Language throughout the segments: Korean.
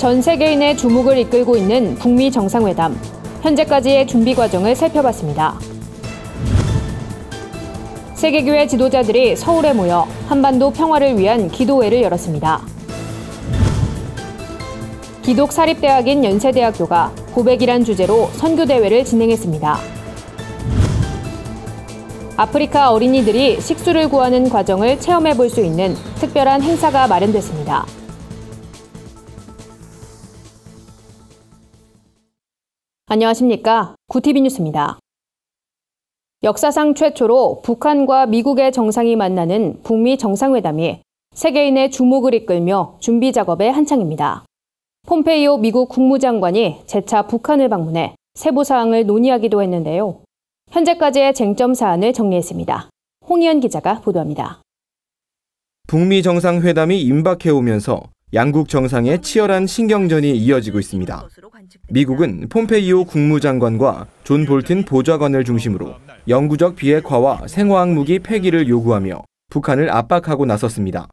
전 세계인의 주목을 이끌고 있는 북미 정상회담. 현재까지의 준비 과정을 살펴봤습니다. 세계교회 지도자들이 서울에 모여 한반도 평화를 위한 기도회를 열었습니다. 기독사립대학인 연세대학교가 고백이란 주제로 선교대회를 진행했습니다. 아프리카 어린이들이 식수를 구하는 과정을 체험해 볼 수 있는 특별한 행사가 마련됐습니다. 안녕하십니까? 구티비 뉴스입니다. 역사상 최초로 북한과 미국의 정상이 만나는 북미 정상회담이 세계인의 주목을 이끌며 준비 작업에 한창입니다. 폼페이오 미국 국무장관이 재차 북한을 방문해 세부 사항을 논의하기도 했는데요. 현재까지의 쟁점 사안을 정리했습니다. 홍희연 기자가 보도합니다. 북미 정상회담이 임박해오면서 양국 정상의 치열한 신경전이 이어지고 있습니다. 미국은 폼페이오 국무장관과 존 볼튼 보좌관을 중심으로 영구적 비핵화와 생화학 무기 폐기를 요구하며 북한을 압박하고 나섰습니다.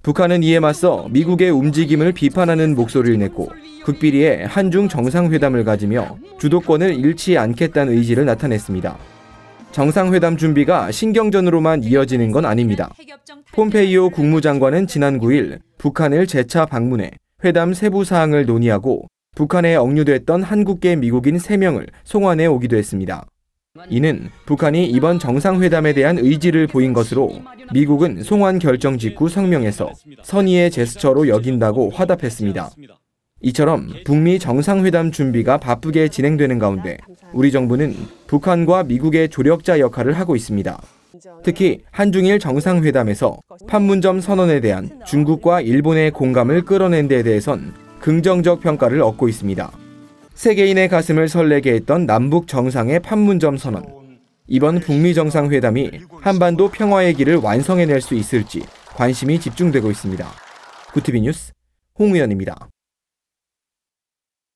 북한은 이에 맞서 미국의 움직임을 비판하는 목소리를 냈고 극비리에 한중 정상회담을 가지며 주도권을 잃지 않겠다는 의지를 나타냈습니다. 정상회담 준비가 신경전으로만 이어지는 건 아닙니다. 폼페이오 국무장관은 지난 9일 북한을 재차 방문해 회담 세부 사항을 논의하고 북한에 억류됐던 한국계 미국인 3명을 송환해 오기도 했습니다. 이는 북한이 이번 정상회담에 대한 의지를 보인 것으로 미국은 송환 결정 직후 성명에서 선의의 제스처로 여긴다고 화답했습니다. 이처럼 북미 정상회담 준비가 바쁘게 진행되는 가운데 우리 정부는 북한과 미국의 조력자 역할을 하고 있습니다. 특히 한중일 정상회담에서 판문점 선언에 대한 중국과 일본의 공감을 끌어낸 데 대해선 긍정적 평가를 얻고 있습니다. 세계인의 가슴을 설레게 했던 남북 정상의 판문점 선언. 이번 북미 정상회담이 한반도 평화의 길을 완성해낼 수 있을지 관심이 집중되고 있습니다. 구티비 뉴스 홍우연입니다.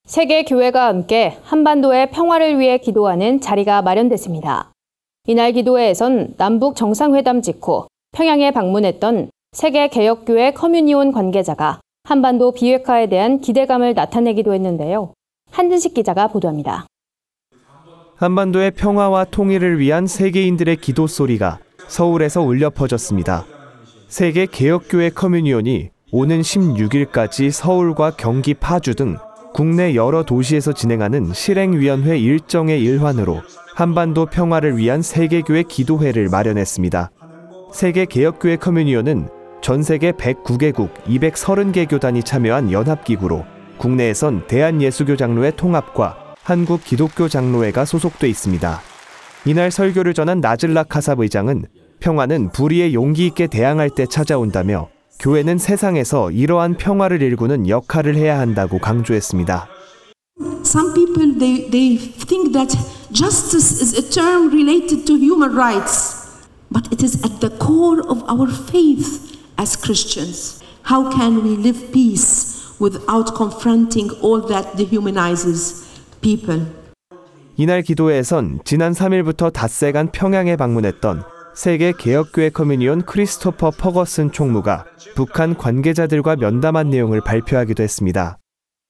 세계 교회가 함께 한반도의 평화를 위해 기도하는 자리가 마련됐습니다. 이날 기도회에선 남북 정상회담 직후 평양에 방문했던 세계 개혁교회 커뮤니온 관계자가 한반도 비핵화에 대한 기대감을 나타내기도 했는데요. 한진식 기자가 보도합니다. 한반도의 평화와 통일을 위한 세계인들의 기도 소리가 서울에서 울려 퍼졌습니다. 세계 개혁교회 커뮤니온이 오는 16일까지 서울과 경기 파주 등 국내 여러 도시에서 진행하는 실행위원회 일정의 일환으로 한반도 평화를 위한 세계교회 기도회를 마련했습니다. 세계 개혁교회 커뮤니온은 전 세계 109개국 230개 교단이 참여한 연합기구로 국내에선 대한예수교 장로회 통합과 한국 기독교 장로회가 소속돼 있습니다. 이날 설교를 전한 나즐라 카삽 의장은 평화는 불의에 용기 있게 대항할 때 찾아온다며 교회는 세상에서 이러한 평화를 일구는 역할을 해야 한다고 강조했습니다. Some people they think that justice is a term related to human rights, but it is at the core of our faith as Christians. How can we live peace without confronting all that dehumanizes people? 이날 기도회에선 지난 3일부터 닷새간 평양에 방문했던 세계 개혁교회 커뮤니온 크리스토퍼 퍼거슨 총무가 북한 관계자들과 면담한 내용을 발표하기도 했습니다.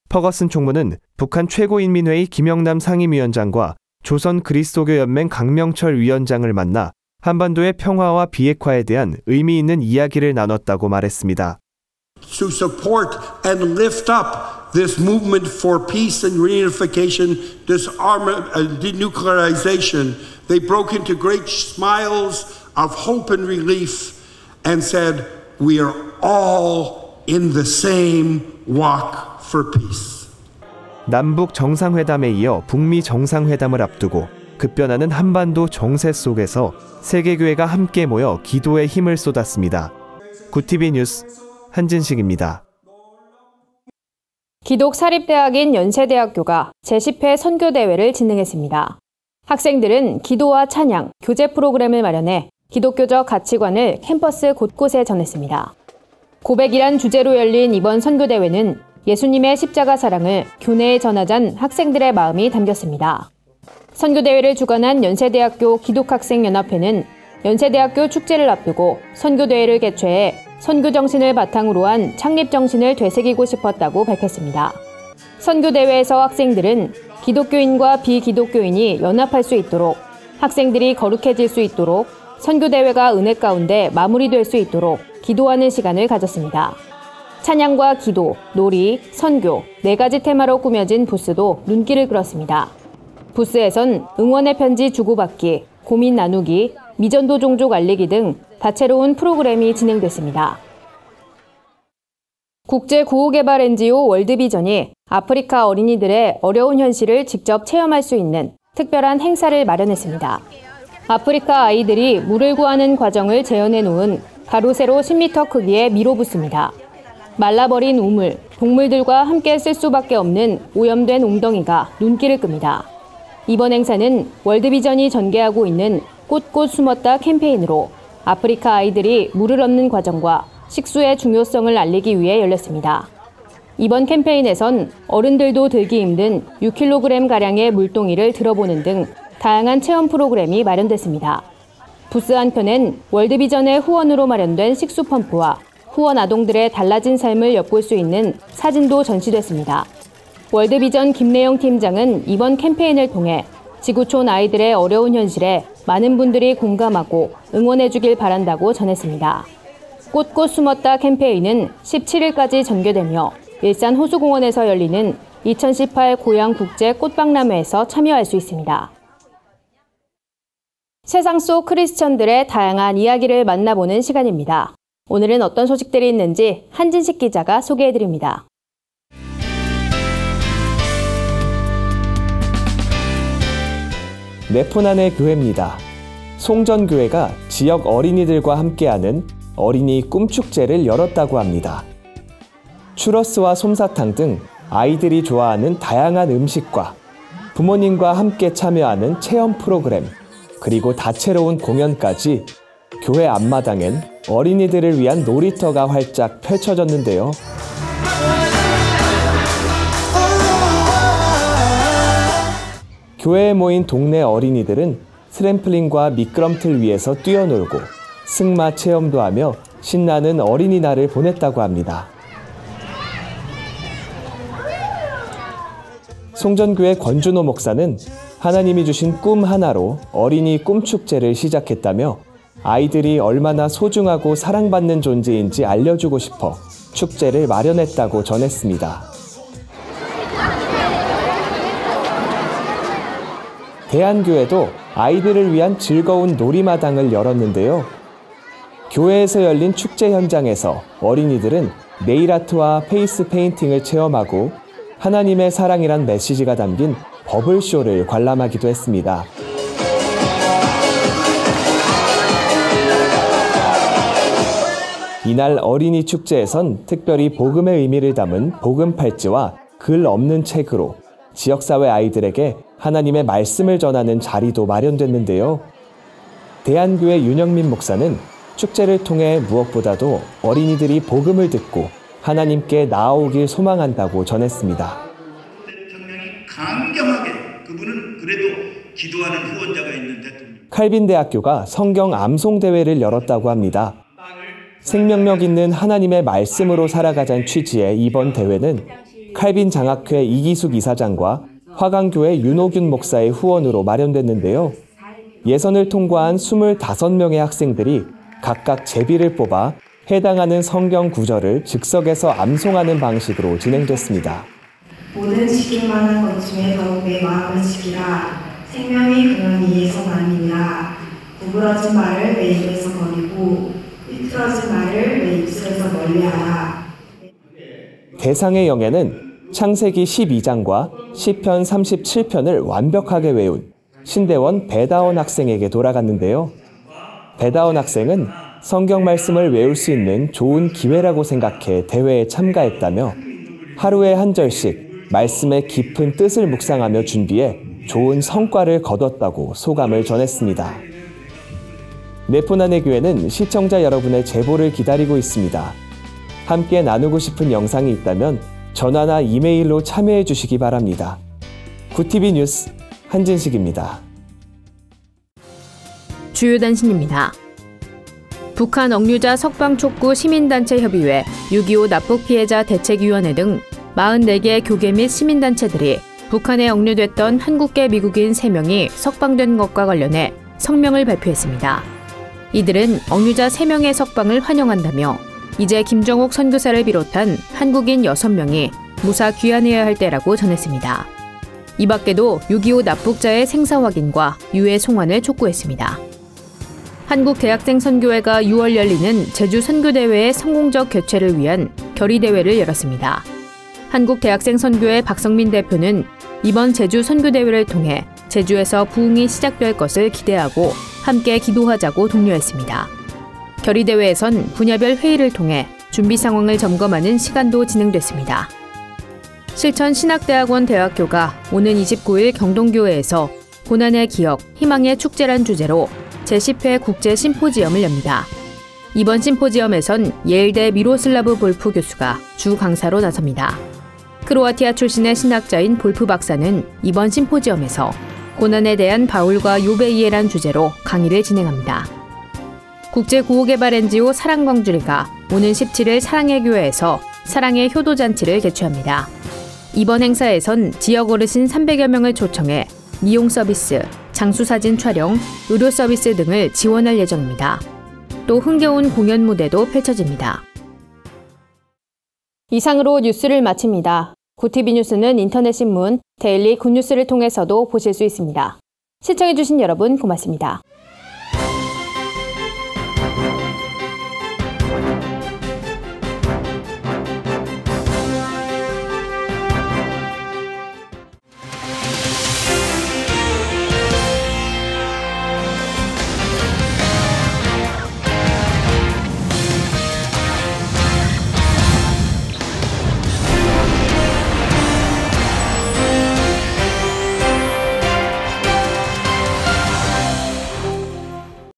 퍼거슨 총무는 북한 최고인민회의 김영남 상임위원장과 조선 그리스도교 연맹 강명철 위원장을 만나 한반도의 평화와 비핵화에 대한 의미 있는 이야기를 나눴다고 말했습니다. To support and lift up this movement for peace and reunification, denuclearization, they broke into great smiles of hope and relief and said, we are all in the same walk for peace. 남북 정상회담에 이어 북미 정상회담을 앞두고 급변하는 한반도 정세 속에서 세계교회가 함께 모여 기도에 힘을 쏟았습니다. 구티비 뉴스 한진식입니다. 기독사립대학인 연세대학교가 제10회 선교대회를 진행했습니다. 학생들은 기도와 찬양, 교제 프로그램을 마련해 기독교적 가치관을 캠퍼스 곳곳에 전했습니다. 고백이란 주제로 열린 이번 선교대회는 예수님의 십자가 사랑을 교내에 전하자는 학생들의 마음이 담겼습니다. 선교대회를 주관한 연세대학교 기독학생연합회는 연세대학교 축제를 앞두고 선교대회를 개최해 선교 정신을 바탕으로 한 창립 정신을 되새기고 싶었다고 밝혔습니다. 선교대회에서 학생들은 기독교인과 비기독교인이 연합할 수 있도록, 학생들이 거룩해질 수 있도록, 선교대회가 은혜 가운데 마무리될 수 있도록 기도하는 시간을 가졌습니다. 찬양과 기도, 놀이, 선교 4가지 테마로 꾸며진 부스도 눈길을 끌었습니다. 부스에선 응원의 편지 주고받기, 고민 나누기, 미전도 종족 알리기 등 다채로운 프로그램이 진행됐습니다. 국제구호개발 NGO 월드비전이 아프리카 어린이들의 어려운 현실을 직접 체험할 수 있는 특별한 행사를 마련했습니다. 아프리카 아이들이 물을 구하는 과정을 재현해 놓은 가로 세로 10m 크기의 미로 부스입니다. 말라버린 우물, 동물들과 함께 쓸 수밖에 없는 오염된 웅덩이가 눈길을 끕니다. 이번 행사는 월드비전이 전개하고 있는 꽃꽃 숨었다 캠페인으로 아프리카 아이들이 물을 얻는 과정과 식수의 중요성을 알리기 위해 열렸습니다. 이번 캠페인에선 어른들도 들기 힘든 6kg가량의 물동이를 들어보는 등 다양한 체험 프로그램이 마련됐습니다. 부스 한편엔 월드비전의 후원으로 마련된 식수 펌프와 후원 아동들의 달라진 삶을 엿볼 수 있는 사진도 전시됐습니다. 월드비전 김래영 팀장은 이번 캠페인을 통해 지구촌 아이들의 어려운 현실에 많은 분들이 공감하고 응원해주길 바란다고 전했습니다. 꽃꽃 숨었다 캠페인은 17일까지 전개되며 일산 호수공원에서 열리는 2018 고양국제 꽃박람회에서 참여할 수 있습니다. 세상 속 크리스천들의 다양한 이야기를 만나보는 시간입니다. 오늘은 어떤 소식들이 있는지 한진식 기자가 소개해드립니다. 네포난의 교회입니다. 송전교회가 지역 어린이들과 함께하는 어린이 꿈축제를 열었다고 합니다. 추러스와 솜사탕 등 아이들이 좋아하는 다양한 음식과 부모님과 함께 참여하는 체험 프로그램, 그리고 다채로운 공연까지 교회 앞마당엔 어린이들을 위한 놀이터가 활짝 펼쳐졌는데요. 교회에 모인 동네 어린이들은 트램플린과 미끄럼틀 위에서 뛰어놀고 승마 체험도 하며 신나는 어린이날을 보냈다고 합니다. 송전교회 권준호 목사는 하나님이 주신 꿈 하나로 어린이 꿈축제를 시작했다며 아이들이 얼마나 소중하고 사랑받는 존재인지 알려주고 싶어 축제를 마련했다고 전했습니다. 대한교회도 아이들을 위한 즐거운 놀이마당을 열었는데요. 교회에서 열린 축제 현장에서 어린이들은 네일아트와 페이스 페인팅을 체험하고 하나님의 사랑이란 메시지가 담긴 버블쇼를 관람하기도 했습니다. 이날 어린이 축제에선 특별히 복음의 의미를 담은 복음 팔찌와 글 없는 책으로 지역사회 아이들에게 하나님의 말씀을 전하는 자리도 마련됐는데요. 대한교회 윤영민 목사는 축제를 통해 무엇보다도 어린이들이 복음을 듣고 하나님께 나아오길 소망한다고 전했습니다. 대통령이 강경하게 그분은 그래도 기도하는 후원자가 있는 대통령. 칼빈대학교가 성경 암송 대회를 열었다고 합니다. 생명력 있는 하나님의 말씀으로 살아가자는 취지의 이번 대회는 칼빈 장학회 이기숙 이사장과 화강교회 윤호균 목사의 후원으로 마련됐는데요. 예선을 통과한 25명의 학생들이 각각 제비를 뽑아 해당하는 성경 구절을 즉석에서 암송하는 방식으로 진행됐습니다. 모든 지킬 만한 것 중에 더욱 내 마음을 지키라. 생명의 근원 이에서 나니라. 구부러진 말을 내 입에서 버리고 삐뚤어진 말을 내 입술에서 멀리하라. 대상의 영예는 창세기 12장과 시편 37편을 완벽하게 외운 신대원 배다원 학생에게 돌아갔는데요. 배다원 학생은 성경 말씀을 외울 수 있는 좋은 기회라고 생각해 대회에 참가했다며 하루에 한 절씩 말씀의 깊은 뜻을 묵상하며 준비해 좋은 성과를 거뒀다고 소감을 전했습니다. 네포난의 교회는 시청자 여러분의 제보를 기다리고 있습니다. 함께 나누고 싶은 영상이 있다면 전화나 이메일로 참여해 주시기 바랍니다. 구TV 뉴스 한진식입니다. 주요 단신입니다. 북한 억류자 석방촉구 시민단체 협의회, 6.25 납북 피해자 대책위원회 등 44개 교계 및 시민단체들이 북한에 억류됐던 한국계 미국인 3명이 석방된 것과 관련해 성명을 발표했습니다. 이들은 억류자 3명의 석방을 환영한다며 이제 김정옥 선교사를 비롯한 한국인 6명이 무사 귀환해야 할 때라고 전했습니다. 이 밖에도 6.25 납북자의 생사 확인과 유해 송환을 촉구했습니다. 한국대학생선교회가 6월 열리는 제주 선교대회의 성공적 개최를 위한 결의대회를 열었습니다. 한국대학생선교회 박성민 대표는 이번 제주 선교대회를 통해 제주에서 부흥이 시작될 것을 기대하고 함께 기도하자고 독려했습니다. 결의대회에선 분야별 회의를 통해 준비 상황을 점검하는 시간도 진행됐습니다. 실천신학대학원 대학교가 오는 29일 경동교회에서 고난의 기억, 희망의 축제란 주제로 제10회 국제 심포지엄을 엽니다. 이번 심포지엄에선 예일대 미로슬라브 볼프 교수가 주 강사로 나섭니다. 크로아티아 출신의 신학자인 볼프 박사는 이번 심포지엄에서 고난에 대한 바울과 욥의 이해란 주제로 강의를 진행합니다. 국제구호개발 NGO 사랑광주리가 오는 17일 사랑의 교회에서 사랑의 효도잔치를 개최합니다. 이번 행사에선 지역 어르신 300여 명을 초청해 미용 서비스, 장수사진 촬영, 의료 서비스 등을 지원할 예정입니다. 또 흥겨운 공연 무대도 펼쳐집니다. 이상으로 뉴스를 마칩니다. 구TV 뉴스는 인터넷 신문 데일리 굿뉴스를 통해서도 보실 수 있습니다. 시청해주신 여러분 고맙습니다.